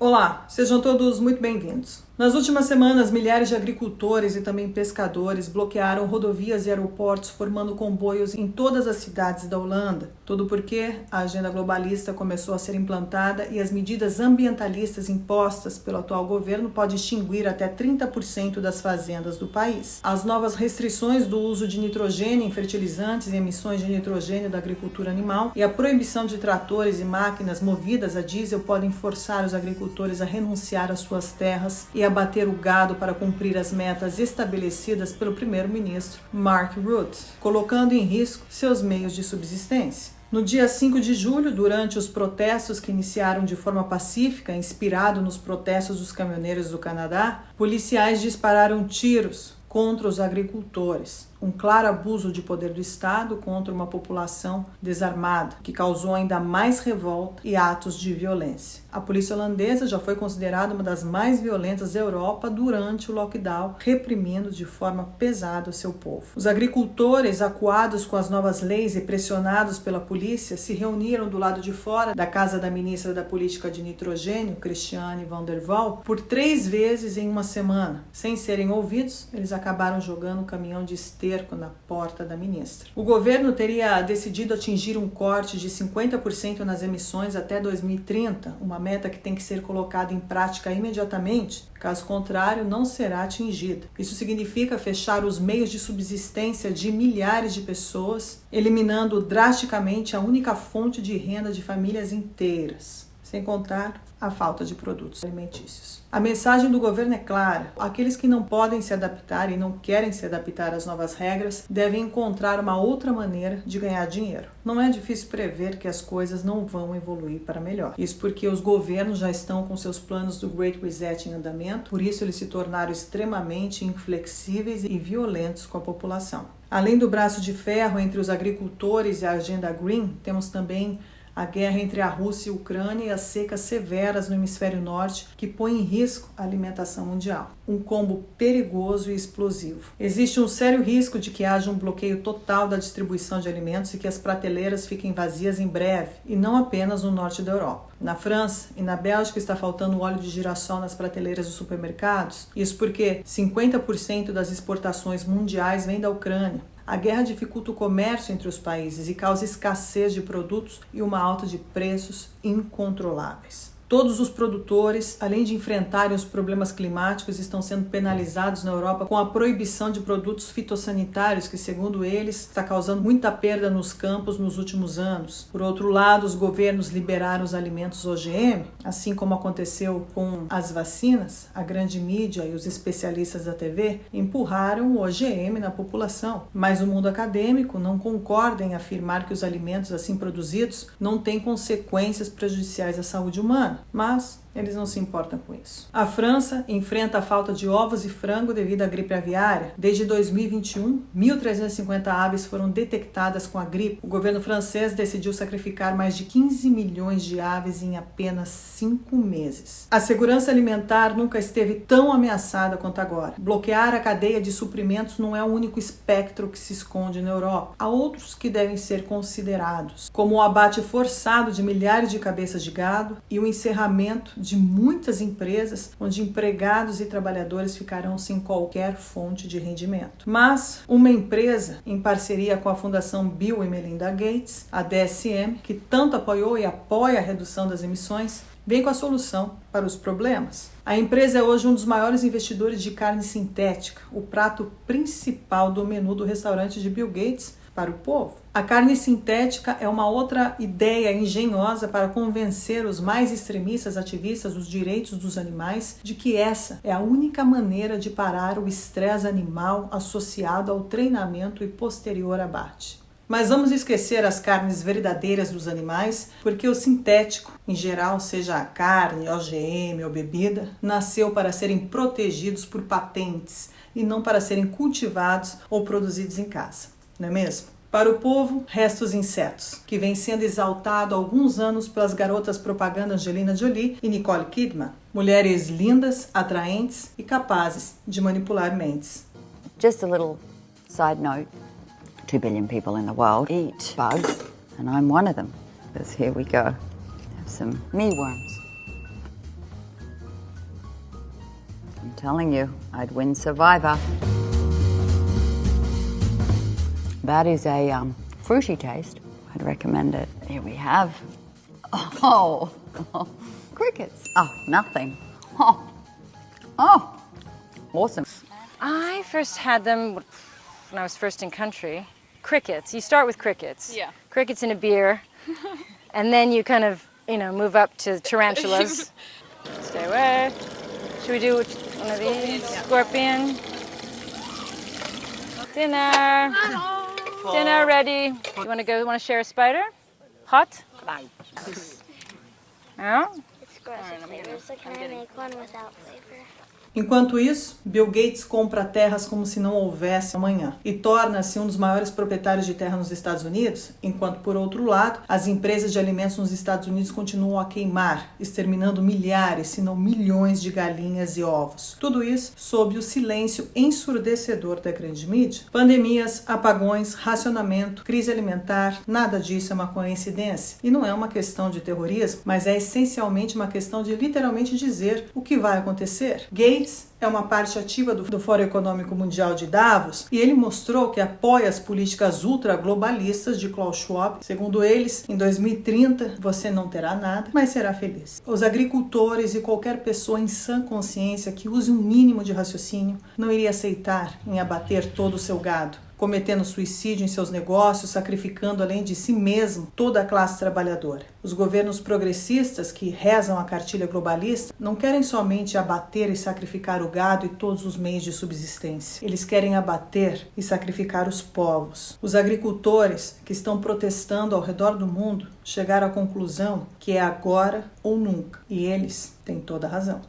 Olá, sejam todos muito bem-vindos. Nas últimas semanas, milhares de agricultores e também pescadores bloquearam rodovias e aeroportos, formando comboios em todas as cidades da Holanda. Tudo porque a agenda globalista começou a ser implantada e as medidas ambientalistas impostas pelo atual governo podem extinguir até 30% das fazendas do país. As novas restrições do uso de nitrogênio em fertilizantes e emissões de nitrogênio da agricultura animal e a proibição de tratores e máquinas movidas a diesel podem forçar os agricultores a renunciar às suas terras e abater o gado para cumprir as metas estabelecidas pelo primeiro-ministro Mark Rutte, colocando em risco seus meios de subsistência. No dia 5 de julho, durante os protestos que iniciaram de forma pacífica, inspirado nos protestos dos caminhoneiros do Canadá, policiais dispararam tiros contra os agricultores. Um claro abuso de poder do Estado contra uma população desarmada, que causou ainda mais revolta e atos de violência. A polícia holandesa já foi considerada uma das mais violentas da Europa durante o lockdown, reprimindo de forma pesada o seu povo. Os agricultores, acuados com as novas leis e pressionados pela polícia, se reuniram do lado de fora da casa da ministra da Política de Nitrogênio, Christiane van der Wal, por 3 vezes em uma semana. Sem serem ouvidos, eles acabaram jogando um caminhão de esterco na porta da ministra. O governo teria decidido atingir um corte de 50% nas emissões até 2030, uma meta que tem que ser colocada em prática imediatamente, caso contrário não será atingida. Isso significa fechar os meios de subsistência de milhares de pessoas, eliminando drasticamente a única fonte de renda de famílias inteiras, sem contar a falta de produtos alimentícios. A mensagem do governo é clara: aqueles que não podem se adaptar e não querem se adaptar às novas regras devem encontrar uma outra maneira de ganhar dinheiro. Não é difícil prever que as coisas não vão evoluir para melhor. Isso porque os governos já estão com seus planos do Great Reset em andamento, por isso eles se tornaram extremamente inflexíveis e violentos com a população. Além do braço de ferro entre os agricultores e a agenda Green, temos também a guerra entre a Rússia e a Ucrânia e as secas severas no hemisfério norte que põem em risco a alimentação mundial. Um combo perigoso e explosivo. Existe um sério risco de que haja um bloqueio total da distribuição de alimentos e que as prateleiras fiquem vazias em breve, e não apenas no norte da Europa. Na França e na Bélgica está faltando óleo de girassol nas prateleiras dos supermercados. Isso porque 50% das exportações mundiais vem da Ucrânia. A guerra dificulta o comércio entre os países e causa escassez de produtos e uma alta de preços incontroláveis. Todos os produtores, além de enfrentarem os problemas climáticos, estão sendo penalizados na Europa com a proibição de produtos fitossanitários, que, segundo eles, está causando muita perda nos campos nos últimos anos. Por outro lado, os governos liberaram os alimentos OGM, assim como aconteceu com as vacinas. A grande mídia e os especialistas da TV empurraram o OGM na população, mas o mundo acadêmico não concorda em afirmar que os alimentos assim produzidos não têm consequências prejudiciais à saúde humana. Mas eles não se importam com isso. A França enfrenta a falta de ovos e frango devido à gripe aviária. Desde 2021, 1.350 aves foram detectadas com a gripe. O governo francês decidiu sacrificar mais de 15 milhões de aves em apenas 5 meses. A segurança alimentar nunca esteve tão ameaçada quanto agora. Bloquear a cadeia de suprimentos não é o único espectro que se esconde na Europa. Há outros que devem ser considerados, como o abate forçado de milhares de cabeças de gado e o encerramento de muitas empresas, onde empregados e trabalhadores ficarão sem qualquer fonte de rendimento. Mas uma empresa, em parceria com a Fundação Bill e Melinda Gates, a DSM, que tanto apoiou e apoia a redução das emissões, vem com a solução para os problemas. A empresa é hoje um dos maiores investidores de carne sintética, o prato principal do menu do restaurante de Bill Gates para o povo. A carne sintética é uma outra ideia engenhosa para convencer os mais extremistas ativistas dos direitos dos animais de que essa é a única maneira de parar o estresse animal associado ao treinamento e posterior abate. Mas vamos esquecer as carnes verdadeiras dos animais, porque o sintético, em geral, seja a carne, OGM ou bebida, nasceu para serem protegidos por patentes e não para serem cultivados ou produzidos em casa. Não é mesmo? Para o povo, resta os insetos, que vem sendo exaltado há alguns anos pelas garotas propaganda Angelina Jolie e Nicole Kidman. Mulheres lindas, atraentes e capazes de manipular mentes. Just a little side note, 2 billion people in the world eat bugs, and I'm one of them. Because here we go, have some mealworms. I'm telling you, I'd win Survivor. That is a fruity taste. I'd recommend it. Here we have. Oh, crickets. Oh, nothing. Oh, awesome. I first had them when I was first in country. Crickets. You start with crickets. Yeah. Crickets in a beer, and then you kind of, move up to tarantulas. Stay away. Should we do one of these? Scorpion. Dinner. Dinner ready. You want to share a spider? Hot? Yeah? It's gross flavor, so can I make one without flavor? Enquanto isso, Bill Gates compra terras como se não houvesse amanhã e torna-se um dos maiores proprietários de terra nos Estados Unidos, enquanto, por outro lado, as empresas de alimentos nos Estados Unidos continuam a queimar, exterminando milhares, se não milhões de galinhas e ovos. Tudo isso sob o silêncio ensurdecedor da grande mídia. Pandemias, apagões, racionamento, crise alimentar, nada disso é uma coincidência. E não é uma questão de terrorismo, mas é essencialmente uma questão de literalmente dizer o que vai acontecer. Gates é uma parte ativa do Fórum Econômico Mundial de Davos e ele mostrou que apoia as políticas ultra-globalistas de Klaus Schwab. Segundo eles, em 2030 você não terá nada, mas será feliz. Os agricultores e qualquer pessoa em sã consciência que use um mínimo de raciocínio não iria aceitar em abater todo o seu gado, cometendo suicídio em seus negócios, sacrificando além de si mesmo toda a classe trabalhadora. Os governos progressistas que rezam a cartilha globalista não querem somente abater e sacrificar o gado e todos os meios de subsistência. Eles querem abater e sacrificar os povos. Os agricultores que estão protestando ao redor do mundo chegaram à conclusão que é agora ou nunca. E eles têm toda a razão.